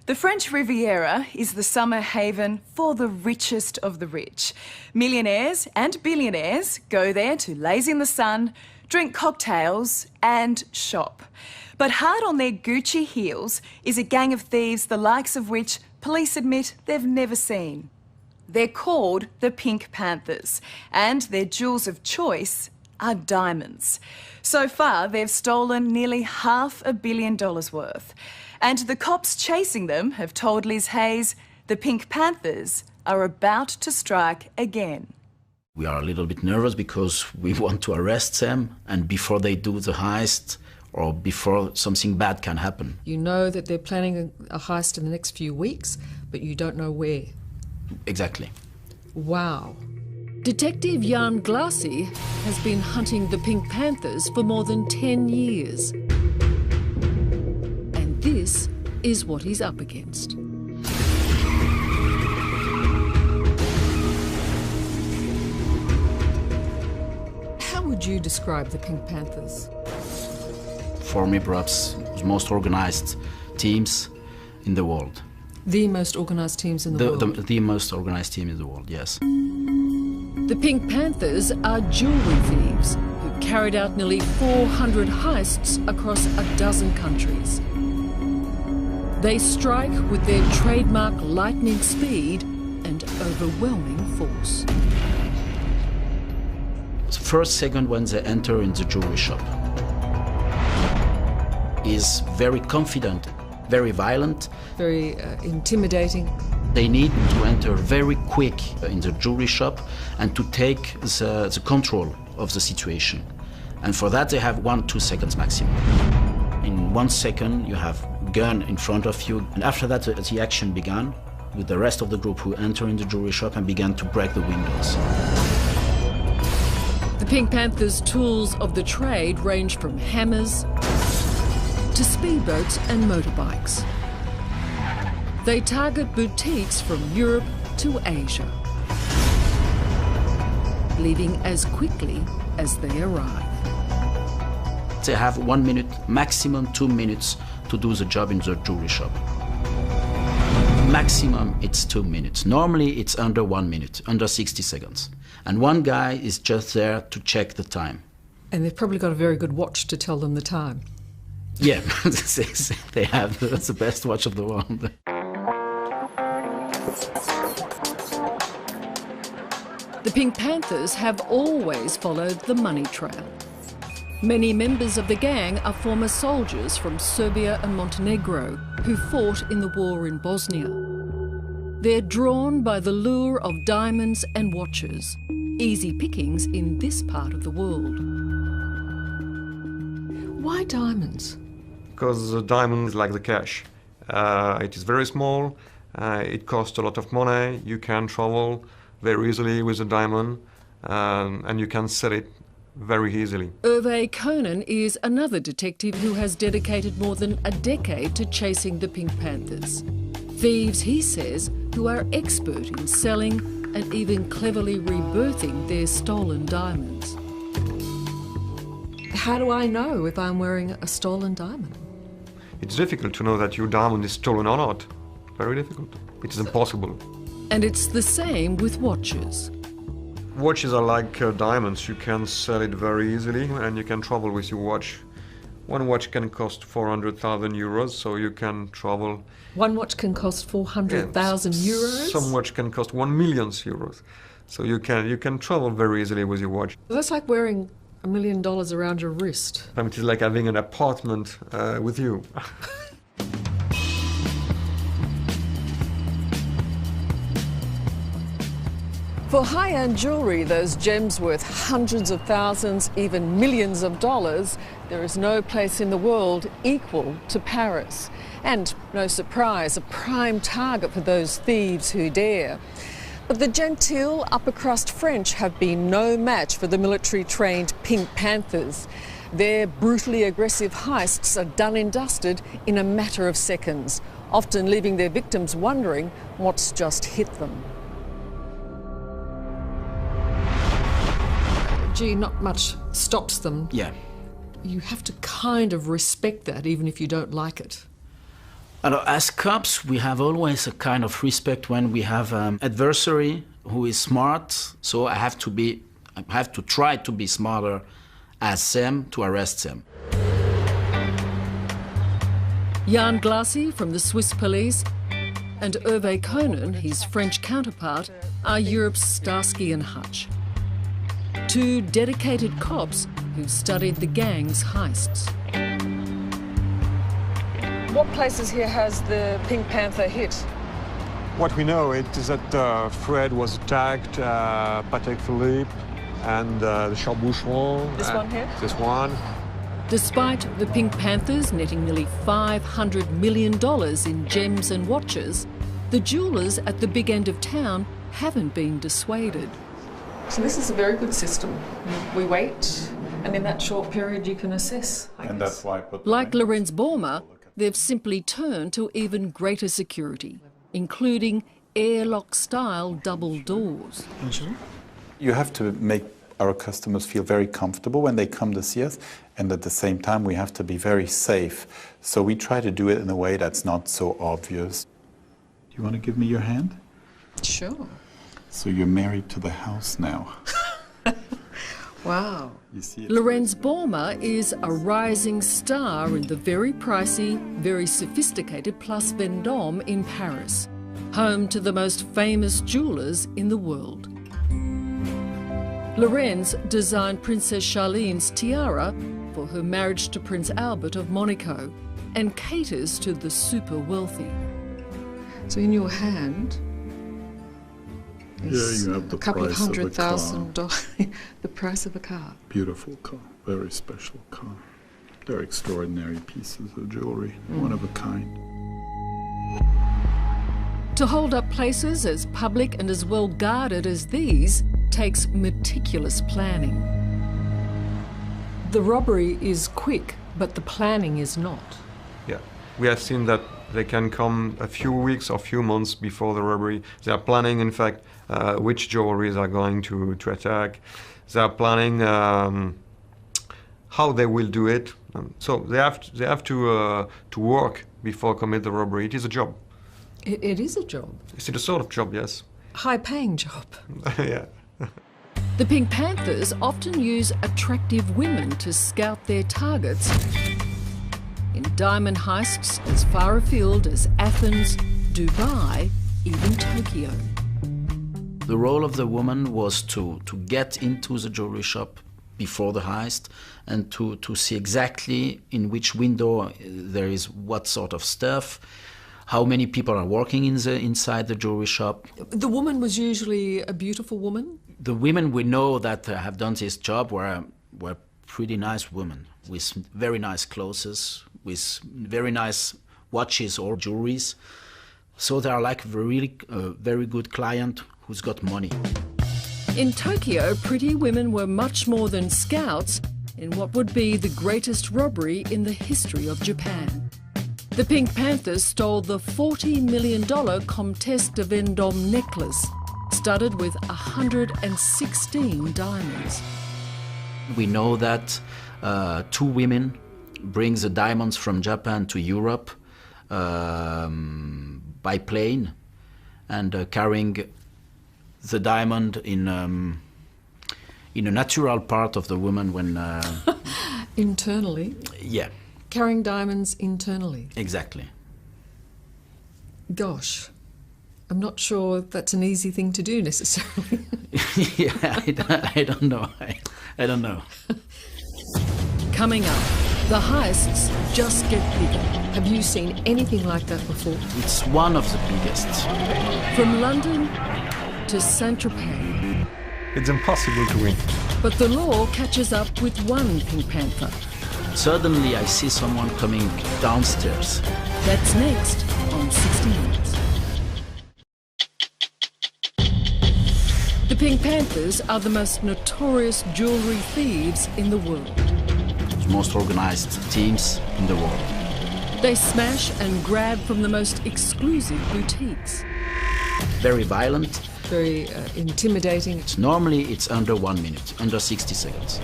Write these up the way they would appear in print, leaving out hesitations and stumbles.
The French Riviera is the summer haven for the richest of the rich. Millionaires and billionaires go there to laze in the sun, drink cocktails and shop. But hard on their Gucci heels is a gang of thieves the likes of which police admit they've never seen. They're called the Pink Panthers, and their jewels of choice are diamonds. So far, they've stolen nearly $500 million worth. And the cops chasing them have told Liz Hayes the Pink Panthers are about to strike again. We are a little bit nervous because we want to arrest them, and before they do the heist or before something bad can happen. You know that they're planning a heist in the next few weeks, but you don't know where. Exactly. Wow. Detective Jan Glassy has been hunting the Pink Panthers for more than 10 years. And this is what he's up against. How would you describe the Pink Panthers? For me, perhaps the most organised teams in the world. The most organised teams in the world? The most organised team in the world, yes. The Pink Panthers are jewellery thieves who carried out nearly 400 heists across a dozen countries. They strike with their trademark lightning speed and overwhelming force. The first second when they enter in the jewelry shop is very confident, very violent. Very intimidating. They need to enter very quick in the jewelry shop and to take the control of the situation. And for that they have 1-2 seconds maximum. In 1 second you have a gun in front of you, and after that the action began with the rest of the group who enter in the jewelry shop and began to break the windows. The Pink Panthers' tools of the trade range from hammers to speedboats and motorbikes. They target boutiques from Europe to Asia, leaving as quickly as they arrive. They have 1 minute, maximum 2 minutes to do the job in the jewelry shop. Maximum it's 2 minutes. Normally it's under 1 minute, under 60 seconds. And one guy is just there to check the time. And they've probably got a very good watch to tell them the time. Yeah, they have the best watch of the world. The Pink Panthers have always followed the money trail. Many members of the gang are former soldiers from Serbia and Montenegro who fought in the war in Bosnia. They're drawn by the lure of diamonds and watches, easy pickings in this part of the world. Why diamonds? Because the diamond is like the cash. It is very small, it costs a lot of money, you can travel very easily with a diamond, and you can sell it very easily. Hervé Conan is another detective who has dedicated more than a decade to chasing the Pink Panthers. Thieves, he says, who are expert in selling and even cleverly rebirthing their stolen diamonds. How do I know if I'm wearing a stolen diamond? It's difficult to know that your diamond is stolen or not. Very difficult. It is impossible. And it's the same with watches. Watches are like diamonds. You can sell it very easily and you can travel with your watch. One watch can cost 400,000 euros, so you can travel. One watch can cost 400,000 euros? Some watch can cost 1 million euros. So you can travel very easily with your watch. That's like wearing $1 million around your wrist. It is like having an apartment with you. For high-end jewellery, those gems worth hundreds of thousands, even millions of dollars, there is no place in the world equal to Paris. And no surprise, a prime target for those thieves who dare. But the genteel, upper-crust French have been no match for the military-trained Pink Panthers. Their brutally aggressive heists are done and dusted in a matter of seconds, often leaving their victims wondering what's just hit them. Gee, not much stops them. Yeah. You have to kind of respect that, even if you don't like it. As cops, we have always a kind of respect when we have an adversary who is smart, so I have to try to be smarter as them to arrest them. Jan Glassy from the Swiss police and Hervé Conan, his French counterpart, are Europe's Starsky and Hutch. Two dedicated cops who've studied the gang's heists. What places here has the Pink Panther hit? What we know is that Fred was attacked, Patek Philippe, and the Charles Boucheron. This one here? This one. Despite the Pink Panthers netting nearly $500 million in gems and watches, the jewellers at the big end of town haven't been dissuaded. So this is a very good system. We wait, and in that short period you can assess. And that's why I put like Lorenz Bormer, they've simply turned to even greater security, including airlock-style double doors. You have to make our customers feel very comfortable when they come to see us, and at the same time we have to be very safe. So we try to do it in a way that's not so obvious. Do you want to give me your hand? Sure. So you're married to the house now. Wow. You see, Lorenz Bormer is a rising star in the very pricey, very sophisticated Place Vendôme in Paris, home to the most famous jewellers in the world. Lorenz designed Princess Charlene's tiara for her marriage to Prince Albert of Monaco and caters to the super wealthy. So in your hand is you have the a couple of price of a $100,000, the price of a car. beautiful car, very special car. They're extraordinary pieces of jewelry, one of a kind. To hold up places as public and as well guarded as these takes meticulous planning. The robbery is quick, but the planning is not. Yeah, we have seen that they can come a few weeks or few months before the robbery. They are planning, in fact, which jewelries are going to attack. They are planning how they will do it. So they have to work before commit the robbery. It is a job. It is a job. It's a sort of job, yes. High-paying job. Yeah. The Pink Panthers often use attractive women to scout their targets in diamond heists as far afield as Athens, Dubai, even Tokyo. The role of the woman was to get into the jewelry shop before the heist and to see exactly in which window there is what sort of stuff, how many people are working inside the jewelry shop. The woman was usually a beautiful woman? The women we know that have done this job were pretty nice women with very nice clothes, with very nice watches or jewelries. So they are like really very good client who's got money. In Tokyo, pretty women were much more than scouts in what would be the greatest robbery in the history of Japan. The Pink Panthers stole the $40 million Comtesse de Vendôme necklace, studded with 116 diamonds. We know that two women bring the diamonds from Japan to Europe by plane and carrying the diamond in a natural part of the woman when... Internally? Yeah. Carrying diamonds internally? Exactly. Gosh, I'm not sure that's an easy thing to do necessarily. Yeah, I don't know. I don't know. Coming up, the heists just get bigger. Have you seen anything like that before? It's one of the biggest. From London to Saint-Tropez. It's impossible to win. But the law catches up with one Pink Panther. Suddenly I see someone coming downstairs. That's next on 60 Minutes. The Pink Panthers are the most notorious jewellery thieves in the world. The most organized teams in the world. They smash and grab from the most exclusive boutiques. Very violent. Very intimidating. Normally it's under 1 minute, under 60 seconds.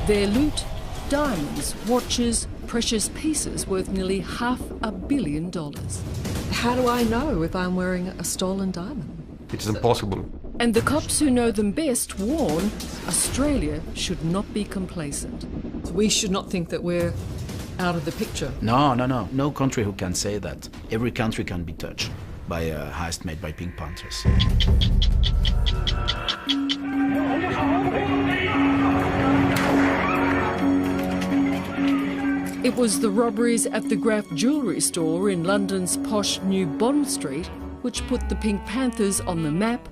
Their loot: diamonds, watches, precious pieces worth nearly $500 million. How do I know if I'm wearing a stolen diamond? It's impossible. And the cops who know them best warn Australia should not be complacent. We should not think that we're out of the picture. No. No country who can say that. Every country can be touched by a heist made by Pink Panthers. It was the robberies at the Graf jewellery store in London's posh New Bond Street which put the Pink Panthers on the map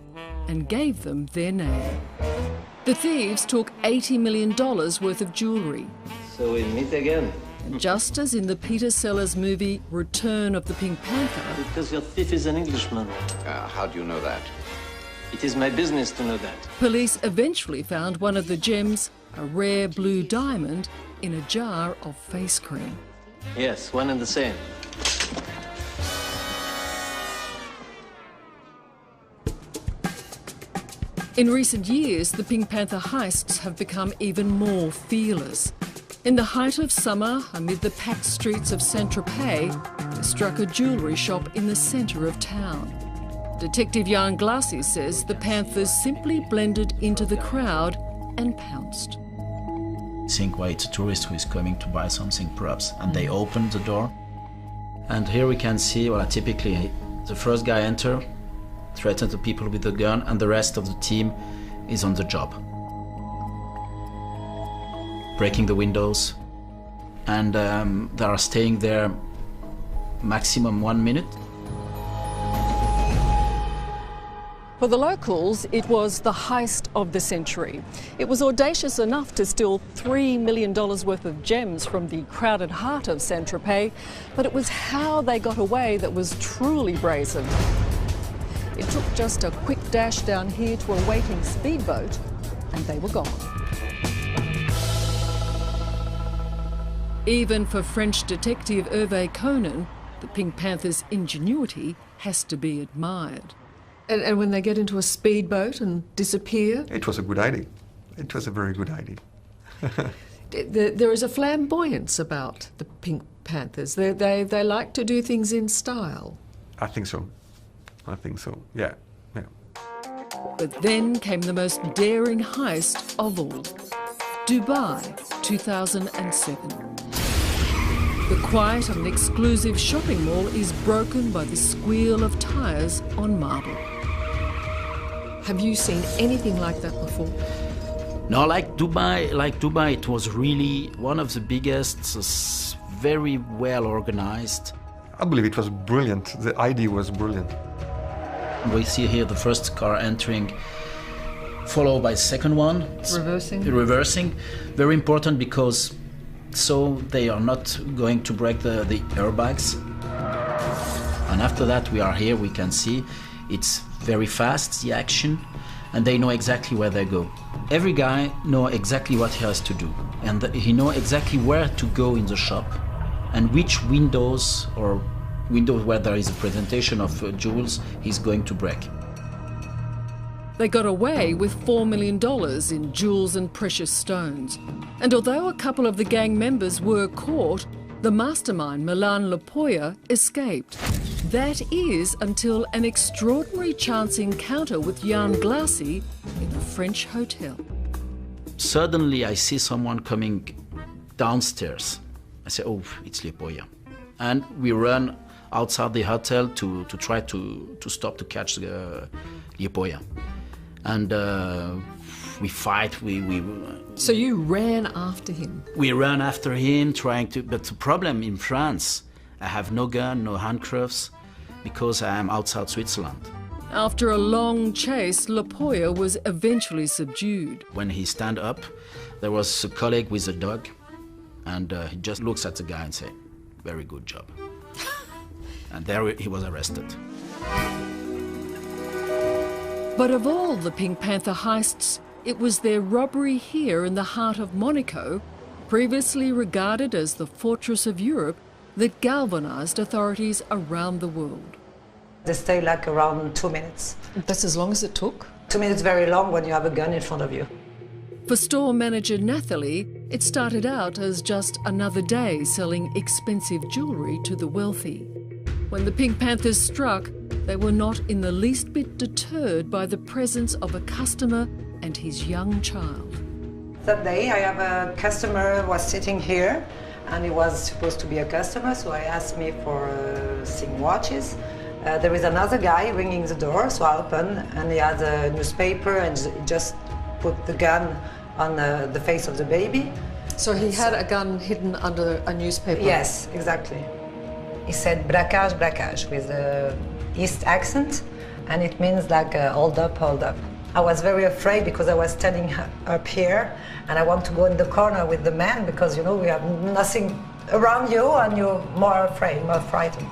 and gave them their name. The thieves took $80 million worth of jewellery. So we meet again. And just as in the Peter Sellers movie Return of the Pink Panther... Because your thief is an Englishman. How do you know that? It is my business to know that. Police eventually found one of the gems, a rare blue diamond, in a jar of face cream. Yes, one and the same. In recent years, the Pink Panther heists have become even more fearless. In the height of summer, amid the packed streets of Saint-Tropez, they struck a jewellery shop in the centre of town. Detective Jan Glassi says the Panthers simply blended into the crowd and pounced. Think why it's a tourist who is coming to buy something perhaps, and they open the door. And here we can see, well, typically the first guy enter, threaten the people with the gun, and the rest of the team is on the job. Breaking the windows, and they are staying there maximum 1 minute. For the locals, it was the heist of the century. It was audacious enough to steal $3 million worth of gems from the crowded heart of Saint-Tropez, but it was how they got away that was truly brazen. It took just a quick dash down here to a waiting speedboat, and they were gone. Even for French detective Hervé Conan, the Pink Panther's ingenuity has to be admired. And when they get into a speedboat and disappear? It was a good idea. It was a very good idea. There is a flamboyance about the Pink Panthers. They like to do things in style. I think so. Yeah. But then came the most daring heist of all. Dubai, 2007. The quiet of an exclusive shopping mall is broken by the squeal of tyres on marble. Have you seen anything like that before? No, like Dubai, it was really one of the biggest, very well organized. I believe it was brilliant. The idea was brilliant. We see here the first car entering, followed by the second one. Reversing. Very important because so they are not going to break the airbags. And after that we are here, we can see it's very fast, the action, and they know exactly where they go. Every guy knows exactly what he has to do, and he knows exactly where to go in the shop and which windows or windows where there is a presentation of jewels he's going to break. They got away with $4 million in jewels and precious stones. And although a couple of the gang members were caught, the mastermind, Milan Lopoya, escaped. That is until an extraordinary chance encounter with Jan Glassi in a French hotel. Suddenly I see someone coming downstairs. I say, oh, it's Lopoya. And we run outside the hotel to try to stop, to catch the Lopoya. And we fight. So you ran after him? We ran after him, trying to. But the problem in France, I have no gun, no handcuffs, because I am outside Switzerland. After a long chase, Lopoya was eventually subdued. When he stand up, there was a colleague with a dog, and he just looks at the guy and say, "Very good job." And there he was arrested. But of all the Pink Panther heists, it was their robbery here in the heart of Monaco, previously regarded as the fortress of Europe, that galvanised authorities around the world. They stay like around 2 minutes. That's as long as it took? 2 minutes very long when you have a gun in front of you. For store manager Nathalie, it started out as just another day selling expensive jewellery to the wealthy. When the Pink Panthers struck, they were not in the least bit deterred by the presence of a customer and his young child. That day I have a customer who was sitting here, and he was supposed to be a customer, so I asked me for some watches. There is another guy ringing the door, so I opened, and he had a newspaper and just put the gun on the face of the baby. So he had a gun hidden under a newspaper? Yes, exactly. He said braquage, braquage with a East accent, and it means like hold up, hold up. I was very afraid because I was standing up here and I want to go in the corner with the man because, you know, we have nothing around you and you're more afraid, more frightened.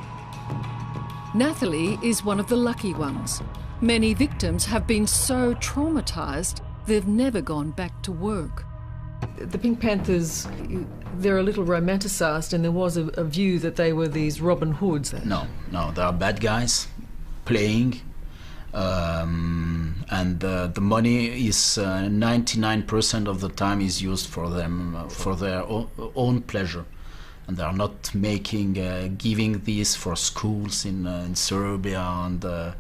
Nathalie is one of the lucky ones. Many victims have been so traumatised they've never gone back to work. The Pink Panthers, they're a little romanticised, and there was a view that they were these Robin Hoods. No, they are bad guys playing, and the money is 99% of the time is used for them, for their own pleasure. And they are not making, giving this for schools in Serbia, and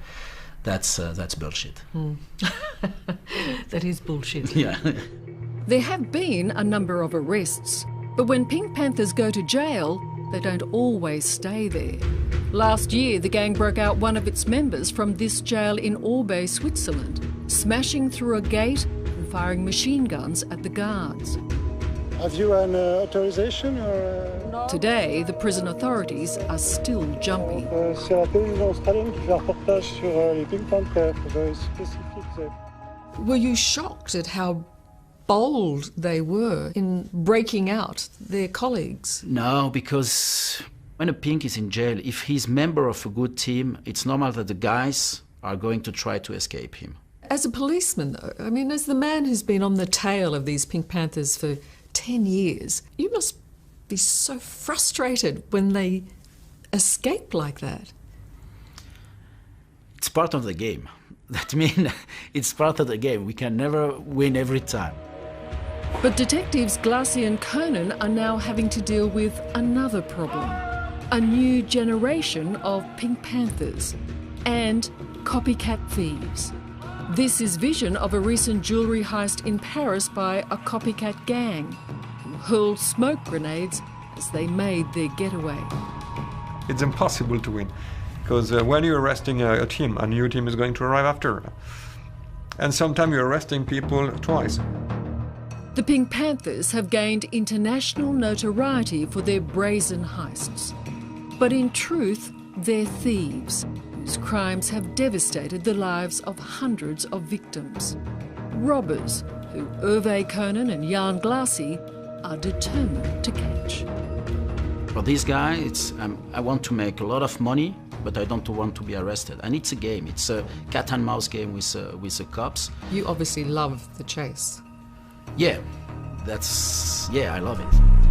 that's bullshit. That is bullshit. Yeah. There have been a number of arrests, but when Pink Panthers go to jail, they don't always stay there. Last year, the gang broke out one of its members from this jail in Orbay, Switzerland, smashing through a gate and firing machine guns at the guards. Have you an authorization or? Today, the prison authorities are still jumpy. C'est la télévision australienne qui fait un reportage sur les Pink Panthers, very spécifique. Were you shocked at how bold they were in breaking out their colleagues? No, because when a Pink is in jail, if he's member of a good team, it's normal that the guys are going to try to escape him. As a policeman, though, I mean, as the man who's been on the tail of these Pink Panthers for 10 years, you must be so frustrated when they escape like that. It's part of the game. That means it's part of the game. We can never win every time. But detectives Glassy and Conan are now having to deal with another problem. A new generation of Pink Panthers and copycat thieves. This is vision of a recent jewellery heist in Paris by a copycat gang who hurled smoke grenades as they made their getaway. It's impossible to win, because when you're arresting a team, a new team is going to arrive after. And sometimes you're arresting people twice. The Pink Panthers have gained international notoriety for their brazen heists. But in truth, they're thieves whose crimes have devastated the lives of hundreds of victims. Robbers who Hervé Conan and Jan Glassy are determined to catch. For this guy, I want to make a lot of money, but I don't want to be arrested. And it's a game. It's a cat and mouse game with the cops. You obviously love the chase. Yeah, I love it.